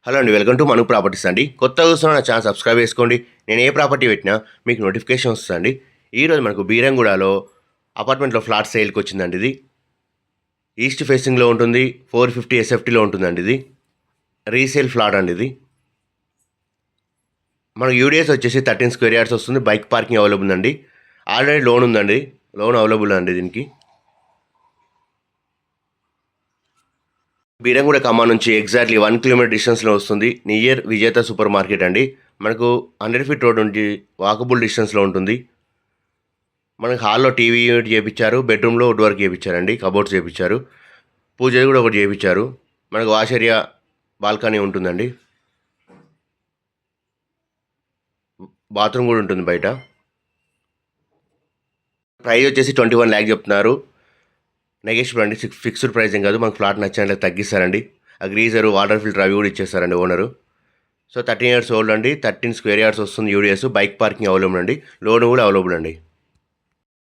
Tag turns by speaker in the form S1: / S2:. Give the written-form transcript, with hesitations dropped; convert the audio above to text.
S1: Hello అండి, welcome to Manu properties అండి. కొత్తగా చూస్తున్న నా ఛానల్ సబ్స్క్రైబ్ చేసుకోండి. నేను ఏ ప్రాపర్టీ పెట్టినా మీకు నోటిఫికేషన్ వస్తుందండి. ఈరోజు మనకు బీరంగూడలో అపార్ట్మెంట్లో ఫ్లాట్ సేల్కి వచ్చిందండి. ఇది ఈస్ట్ ఫేసింగ్లో ఉంటుంది. 450 ఎస్ఎఫ్టీలో ఉంటుందండి. ఇది రీసేల్ ఫ్లాట్ అండి. ఇది మనకు యూడిఎస్ వచ్చేసి 13 స్క్వేర్ యార్డ్స్ వస్తుంది. బైక్ పార్కింగ్ అవైలబుల్ ఉందండి. ఆల్రెడీ లోన్ ఉందండి. లోన్ అవైలబుల్ అండి దీనికి. బీరంగూడ ఖమ్మం నుంచి ఎగ్జాక్ట్లీ 1 కిలోమీటర్ డిస్టెన్స్లో వస్తుంది. నియర్ విజేత సూపర్ మార్కెట్ అండి. మనకు 100 ఫీట్ రోడ్ నుంచి వాకబుల్ డిస్టెన్స్లో ఉంటుంది. మనకు హాల్లో టీవీ యూనిట్ చేయించారు. బెడ్రూమ్లో వుడ్ వర్క్ చేయించారండి. కబోర్డ్స్ చేయించారు. పూజ కూడా ఒకటి చేయించారు. మనకు వాష్ ఏరియా, బాల్కనీ ఉంటుందండి. బాత్రూమ్ కూడా ఉంటుంది బయట. ప్రైస్ వచ్చేసి 21 ల్యాక్ చెప్తున్నారు. నెగోషియబుల్ అండి. ఫిక్స్డ్ ప్రైస్ ఏం కాదు. మనకు ఫ్లాట్ నచ్చినట్లయితే తగ్గిస్తారండి. ఆ గ్రీజరు, వాటర్ ఫిల్టర్ అవి కూడా ఇచ్చేస్తారండి ఓనరు. సో 13 ఇయర్స్ ఓల్డ్ అండి. 13 స్క్వేర్ యార్డ్స్ వస్తుంది యూడిఎస్. బైక్ పార్కింగ్ అవైలబుల్ అండి. లోన్ కూడా అవైలబుల్ అండి.